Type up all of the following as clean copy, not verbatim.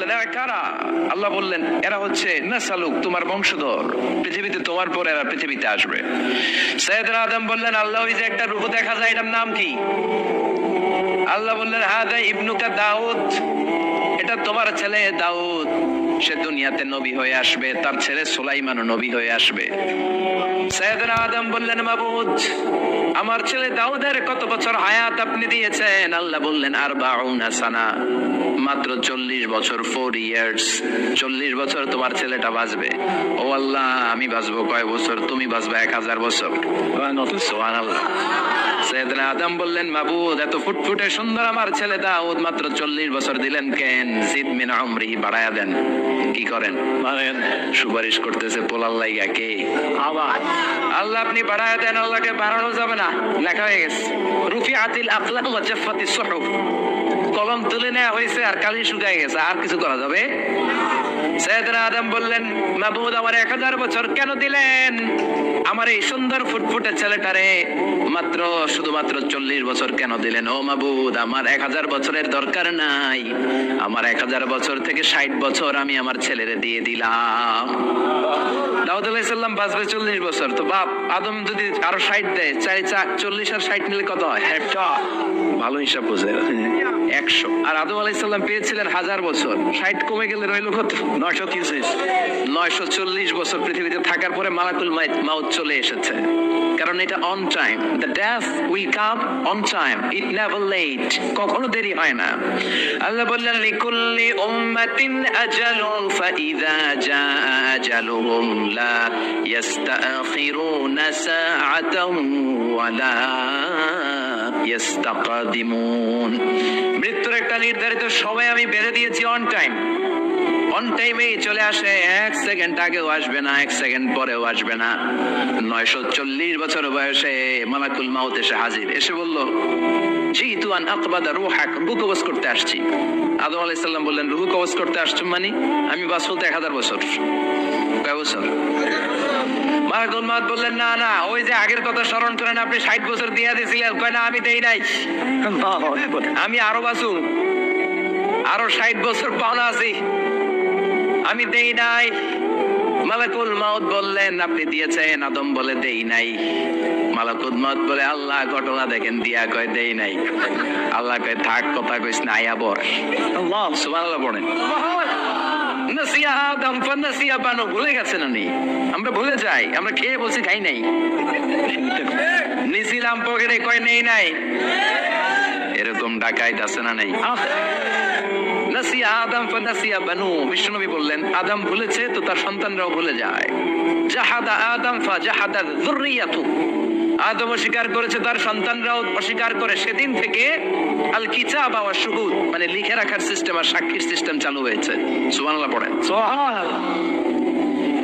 বললেন এরা কারা? আল্লাহ বললেন এরা হচ্ছে নাসালুক, তোমার বংশধর, পৃথিবীতে তোমার পরে এরা পৃথিবীতে আসবে। সাইয়েদনা আদম বললেন আল্লাহ ওই যে একটা রূহ দেখা যায় এটার নাম কি? আল্লাহ বললেন হাদা ইবনুকা দাউদ, এটা তোমার ছেলে দাউদ, সে দুনিয়াতে নবী হয়ে আসবে, তার ছেলে সুলাইমানও নবী হয়ে আসবে। সাইয়েদনা আদম বললেন মাবুদ আমার ছেলে দাউদের কত বছর হায়াত আপনি দিয়েছেন? আল্লাহ বললেন 40 সানা, মাত্র 40 বছর, 4 ইয়ার্স, 40 বছর তোমার ছেলেটা বাঁচবে। ও আল্লাহ আমি বাঁচবো কয় বছর? তুমি বাঁচবে 1000 বছর। সুবহানাল্লাহ। সাইয়েদনা আদম বললেন মাবুদ এত ফুটফুটে সুন্দর আমার ছেলে দাউদ মাত্র 40 বছর দিলেন কেন? জিদ মিন উমরি, বাড়ায়া দেন। কি করেন? সুপারিশ করতেছে পোলার লাইগা কে? আল্লাহ আপনি বাড়ায়া দেন। আল্লাহকে বাড়ানো যাবে না, লেখা হয়ে গেছে রুফিআতিল আকলাম ওয়া জাফফাতিস সুহুফ, কলম তুলে নেওয়া হয়েছে আর কালি শুকায় গেছে, আর কিছু করা যাবে? সাইয়েদনা আদম বললেন মাবুদ আমার 1000 বছর কেন দিলেন? আমার এই সুন্দর ফুটফুটে ছেলেটারে মাত্র শুধুমাত্র 40 বছর কেন দিলেন? ও মাবুদ আমার 1000 বছরের দরকার নাই, আমার 1000 বছর থেকে 60 বছর আমি আমার ছেলেরে দিয়ে দিলাম। দাউদ আলাইহিস সালাম বাঁচবে 40 বছর, তো বাপ আদম যদি আরো 60 দেয়, 40 আর 60 নিলে কত হয়? ভালো হিসাব বুঝে 100। আর আদম আলাইহিস সালাম পেয়েছিলেন 1000 বছর, 60 কমে গেলে রইল কত? 940 বছর পৃথিবীতে থাকার পরে মালাকুল মাউত চলে এসেছে, কারণ এটা on time. The death will come on time, it never late, কখনো দেরি হয় না। আল্লাহ বললেন লিকুল্লি উম্মাতিন আজালুন ফাইযা জাআ আজালুহুম লা ইস্তাখিরুনা সাআতান ওয়া লা ইস্তাকদিমুন। মৃত্যুর একটা নির্ধারিত সময় আমি বেঁধে দিয়েছি, অন টাইম, অন টাইমেই চলে আসে, 1 সেকেন্ড আগেও আসবে না, 1 সেকেন্ড পরেও আসবে না। 940 বছর বয়সে মালাকুল মাউত এসে হাজির, এসে বলল জিতু আন আকবাদা রূহাক, রূহ কবজ করতে আসছি। আদম আলাইহিস সালাম বললেন রূহ কবজ করতে আসছো মানে? আমি বাঁচবো তো 1000 বছর। কয় বছর? মালাকুল মাউত বললেন না না, ওই যে আগের কথা স্মরণ করেন, আপনি 60 বছর দিয়ে দিয়েছিলেন। কয় না আমি দেই নাই, আমি আরো বাঁচুম, আরো 60 বছর পাওনা আছি, আমি দেই নাই। মালাকুল মাউত বললেন আপনি দিয়েছেন? আদম বলে দেই নাই। মালাকুল মাউত বলে আল্লাহ ঘটনা দেখেন, দিয়া কয় দেই নাই। আল্লাহ কয় থাক, কথা কইস না, আয়া বর। আল্লাহ সুবহানাল্লাহ পড়েন। নাসিয়া আদম ফানাসিয়া বানু, ভুলে গেছেন উনি, আমরা ভুলে যাই, আমরা খেয়ে বলছি খাই নাই, নিছিলাম পকেটে, কয় নেই নাই। এরকম ডাকাইত আছে না নাই? নাসিয়া আদম ফানাসিয়া বানু, বিশ্বনবী বললেন আদম ভুলেছে তো তার সন্তানরাও ভুলে যায়। জাহাদা আদম ফাজাহাদা যুররিয়াতু, আদম অস্বীকার করেছে, তার সন্তানরাও অস্বীকার করে। সেদিন থেকে আল কিতাব ওয়া শুহুদ, মানে লিখে রাখার সিস্টেম আর সাক্ষীর সিস্টেম চালু হয়েছে। সুবহানাল্লাহ পড়েন। সুবহানাল্লাহ।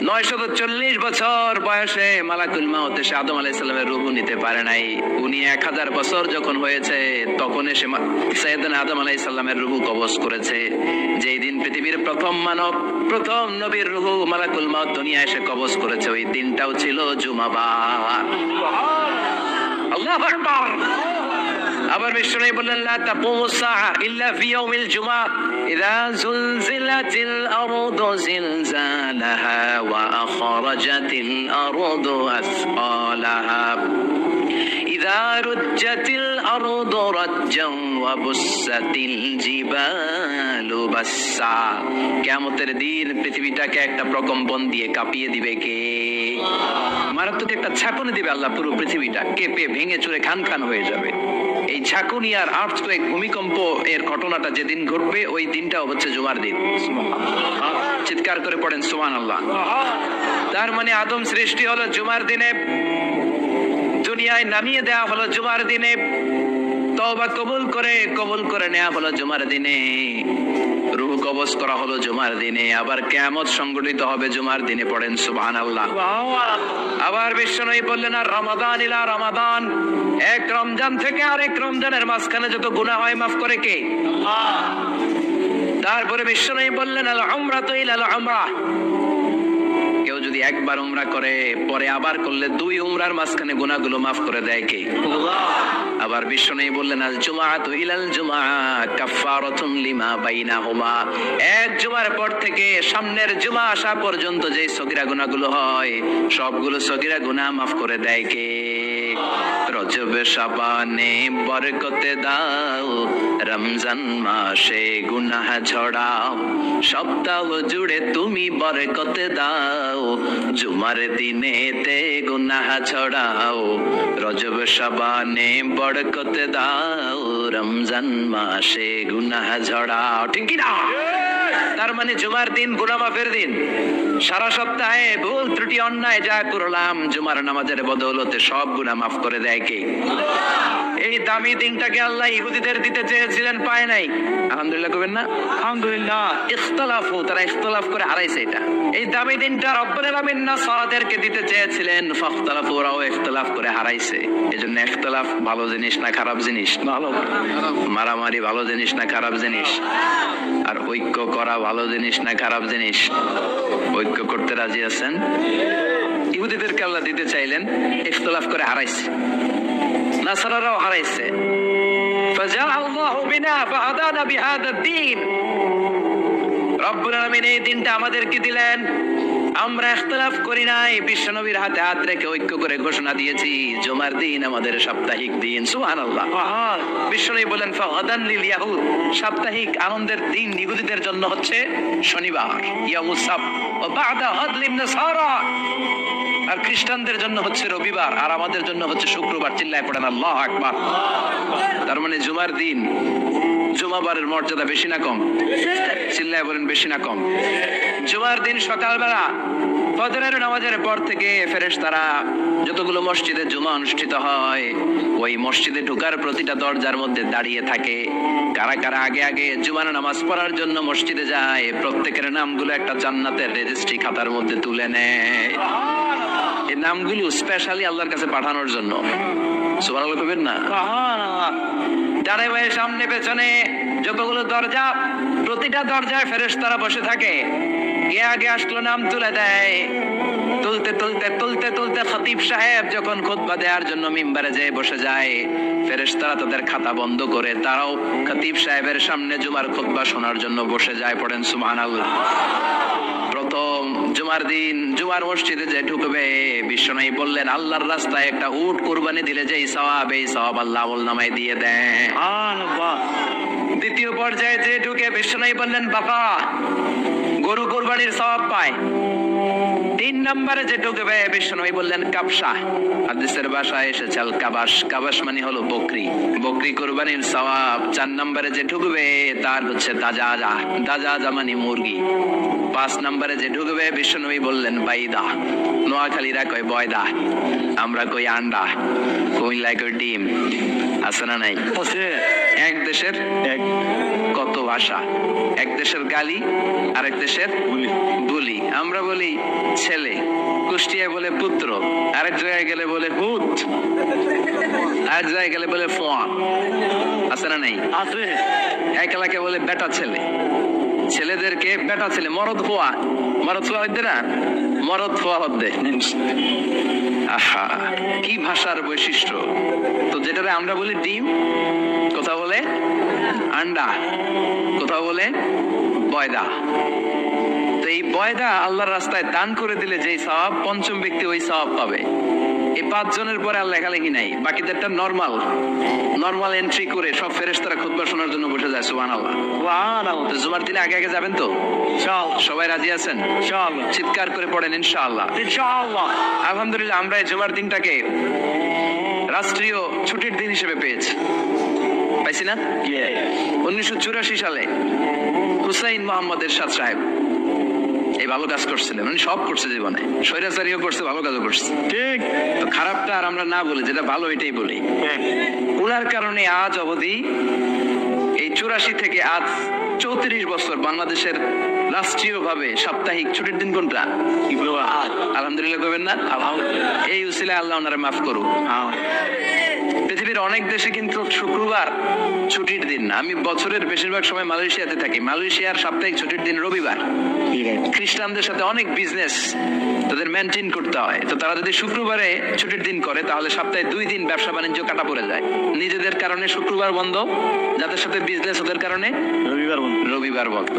940 বছর বয়সে মালাকুল মাউত এসে আদম আলাইহিস সালামের রূহ নিতে পারে নাই। উনি 1000 বছর যখন হয়েছে তখন এসে সাইয়েদনা আদম আলাইহিস সালামের রূহ কবজ করেছে। যেই দিন পৃথিবীর প্রথম মানব, প্রথম নবীর রূহ মালাকুল মাউত দুনিয়া এসে কবজ করেছে, ওই দিনটাও ছিল জুমাবার। আল্লাহু আকবার। আবার বিশ্বনবী বললেন লা তাকুমুস সাআ ইল্লা ফি ইয়াউমিল জুমআহ ইযা যুলজিলাতিল আরদু জিলজালাহা ওয়া আখরাজাতিল আরদু আসকালাহা ইযা রুজ্জাতিল আরদু রাজ্জান ওয়া বুসাতিল জিবালু বাসসা। কিয়ামতের দিন পৃথিবীটাকে একটা প্রকম্পন দিয়ে কাঁপিয়ে দিবে কে? মারাত্মক একটা ঝাঁকুনি দিবে আল্লাহ, পুরো পৃথিবীটা কেঁপে ভেঙে চুরে খান খান হয়ে যাবে। এই ঝাঁকুনি আর আর্থকুয়েক, ভূমিকম্প এর ঘটনাটা যেদিন ঘটবে ওই দিনটাও হচ্ছে জুমার দিন। চিৎকার করে পড়েন সুবহানাল্লাহ। তার মানে আদম সৃষ্টি হলো জুমার দিনে, দুনিয়ায় নামিয়ে দেওয়া হলো জুমার দিনে, তওবা কবুল করে নেওয়া হলো জুমার দিনে, রূহ কবজ করা হলো জুমার দিনে, আবার কিয়ামত সংগঠিত হবে জুমার দিনে। পড়েন সুবহানাল্লাহ। আবার বিশ্বনবী বললেন আর রমাদান ইলা রমাদান, এক রমজান থেকে আরেক রমজানের মাঝখানে যত গুনাহ হয় মাফ করে কে? তারপরে বিশ্বনবী বললেন আল উমরাতু ইলা আল উমরাহ, কেউ কেউ যদি একবার উমরা করে পরে আবার করলে 2 উমরার মাঝখানে গুনাহগুলো মাফ করে দেয় কে? আবার বিশ্বনবী বললেন আল জুমআতু ইলাল জুমআ কাফফারাতুন লিমা বাইনাহুমা, এক জুমার পর থেকে সামনের জুমা আসা পর্যন্ত যে সগীরা গুনাহগুলো হয় সবগুলো সগীরা গুনাহ মাফ করে দেয় কে? রজব শাবানে বরকতে দাও, রমজান মাসে গুনাহ ঝরাও, সপ্তাহ জুড়ে তুমি বরকতে দাও, জুমার দিনেতে গুনাহ ছড়াও, রজব শাবানে বরকতে দাও, রমজান মাসে গুনাহ ঝরাও। ঠিক কি না? তার মানে জুমার দিন গুনাহ মাফের দিন। সারা সপ্তাহে ভুল ত্রুটি অন্যায় যা করলাম জুমার নামাজের বদৌলতে সব গুনাহ মাফ করে দেয় কে? এই দামি দিনটাকে আল্লাহ ইহুদিদের দিতে চেয়েছিলেন, পায় নাই। আলহামদুলিল্লাহ কইবেন না? আলহামদুলিল্লাহ। ইখতিলাফ, তারা ইখতিলাফ করে হারাইছে এটা। এই দামি দিনটা রব্বুল আলামিন নাসারাদেরকে দিতে চেয়েছিলেন, ফাখতালাফু, ওরাও ইখতিলাফ করে হারাইছে। এজন্য ইখতিলাফ ভালো জিনিস না খারাপ জিনিস? ভালো। মারামারি ভালো জিনিস না খারাপ জিনিস? আর ঐক্য করা ভালো জিনিস না খারাপ জিনিস? ঐক্য করতে রাজি আছেন? ইহুদিদেরকে আল্লাহ দিতে চাইলেন, ইখতিলাফ করে হারাইছে। নাসারারাও হারাইছে। ফাজা আল্লাহু বিনা ফাহাদানা বিহাদা দ্বীন, রব্বুল আলামিন এই দিনটা আমাদেরকে দিলেন, আমরা ইখতিলাফ করি নাই, বিশ্বনবীর হাতে হাত রেখে ঐক্য করে ঘোষণা দিয়েছি জুমার দিন আমাদের সাপ্তাহিক দিন। সুবহানাল্লাহ। বিশ্বনবী বলেন ফাহাদান লিল ইয়াহুদ, সাপ্তাহিক আনন্দের দিন ইহুদিদের জন্য হচ্ছে শনিবার ইয়াউমুস সাbt, ওয়া বা'দা হাদলিন নাসারা, আর খ্রিস্টানদের জন্য হচ্ছে রবিবার, আর আমাদের জন্য হচ্ছে শুক্রবার। চিল্লায় পড়েন আল্লাহু আকবার। তার মানে জুমার দিন, জুমাবারের মর্যাদা বেশি না কম? চিল্লায় বলেন বেশি না কম? জুমার দিন সকালবেলা ফজরের নামাজের পর থেকে ফেরেশতারা যতগুলো মসজিদে জুমা অনুষ্ঠিত হয় ওই মসজিদে ঢোকার প্রতিটা দরজার মধ্যে দাঁড়িয়ে থাকে। কারা কারা আগে আগে জুমার নামাজ পড়ার জন্য মসজিদে যায় প্রত্যেকের নামগুলো একটা জান্নাতের রেজিস্ট্রি খাতার মধ্যে তুলে নেয়। এই নামগুলো স্পেশালি আল্লাহর কাছে পাঠানোর জন্য। সুবহানাল্লাহ কইবেন না? ডানে বায়ে সামনে পেছনে যতগুলো দরজা, প্রতিটা দরজায় ফেরেশতারা বসে থাকে। কে আগে আসলো নাম তুলে দেয়। তুলতে তুলতে তুলতে তুলতে খতিব সাহেব যখন খুতবা দেওয়ার জন্য মিম্বারে যেয়ে বসে যায়, ফেরেশতারা তাদের খাতা বন্ধ করে তারাও খতিব সাহেবের সামনে জুমার খুতবা শোনার জন্য বসে যায়। পড়েন সুবহানাল্লাহ। প্রথম জুমার দিন জুমার মসজিদে যে ঢুকবে বিশ্বনবী বললেন আল্লাহর রাস্তায় একটা উট কুরবানি দিলে যেই সওয়াব, এই সওয়াব আল্লাহ আমলনামায় দিয়ে দেন। সুবহানাল্লাহ। দ্বিতীয় পর্যায়ে যে ঢুকে বিশ্বনবী বললেন বাবা গরু কুরবানির সওয়াব পায়। 3 নম্বরে যে ঢুকবে বিশ্বনবী বললেন কাবসা, হাদিসের ভাষায় এসেছে আল কাবাস, কাবাস মানে হলো বকরি, বকরি কুরবানির সওয়াব। 4 নম্বরে যে ঢুকবে তার হচ্ছে দাজাজা, দাজাজা মানে মুরগি। 5 নম্বরে যে ঢুকবে বিশ্বনবী বললেন বাইদা, নোয়াখালীরা কয় বয়দা, আমরা কই আন্ডা, কুমিল্লায় কই ডিম। আছে না নাই? এক দেশের কত ভাষা, এক দেশের গালি আরেক দেশের বলি। আমরা বলি ছেলে, কুষ্টিয়ায় বলে পুত্র, আরেক জায়গায় গেলে বলে হুত, আরেক জায়গায় গেলে বলে ফোয়া। আছে না নাই? আছে। এক এলাকায় বলে বেটা ছেলে, ছেলেদেরকে বেটা ছেলে। মরদ হওয়া, মরদ হওয়া হইতে না, মরদ হওয়া হতে। আহা কি ভাষার বৈশিষ্ট্য। তো যেটারে আমরা বলি ডিম, কোথাও বলে আন্ডা, কোথাও বলে বয়দা। তো এই বয়দা আল্লাহর রাস্তায় দান করে দিলে যেই সওয়াব, পঞ্চম ব্যক্তি ওই সওয়াব পাবে। এই 5 জনের পরে আর লেখালেখি নাই, বাকিদেরটা নরমাল এন্ট্রি করে সব ফেরেশতারা খুতবা শোনার জন্য বসে যায়। সুবহানাল্লাহ। তো জুমার দিনে আগে আগে যাবেন তো? ইনশাআল্লাহ। সবাই রাজি আছেন? ইনশাআল্লাহ। চিৎকার করে পড়েন ইনশাআল্লাহ। ইনশাআল্লাহ। আলহামদুলিল্লাহ, আমরা এই জুমার দিনটাকে রাষ্ট্রীয় ছুটির দিন হিসেবে পেয়েছি, পাইছি না? 1984 সালে হুসাইন মোহাম্মদ এরশাদ সাহেব এই ভালো কাজ করছিলেন। উনি সব করছে জীবনে, স্বৈরাচারীও করছে, ভালো কাজও করছে। ঠিক। তো খারাপটা আর আমরা না বলি, যেটা ভালো এটাই বলি। উনার কারণে আজ অবধি এই 84 থেকে আজ 34 বছর বাংলাদেশের রাষ্ট্রীয় ভাবে সাপ্তাহিক ছুটির দিন কোনটা? আলহামদুলিল্লাহ কইবেন না? এই উসিলায় আল্লাহ ওনারে মাফ করুক। পৃথিবীর অনেক দেশে কিন্তু শুক্রবার ছুটির দিন না। আমি বছরের বেশিরভাগ সময় মালয়েশিয়াতে থাকি। মালয়েশিয়ার সাপ্তাহিক ছুটির দিন রবিবার। খ্রিস্টানদের সাথে অনেক বিজনেস তাদের মেনটেন করতে হয়, তো তারা যদি শুক্রবারে ছুটির দিন করে তাহলে সপ্তাহে 2 দিন ব্যবসা বাণিজ্য কাটা পড়ে যায়। নিজেদের কারণে শুক্রবার বন্ধ, যাদের সাথে বিজনেস ওদের কারণে রবিবার বন্ধ। রবিবার বন্ধ।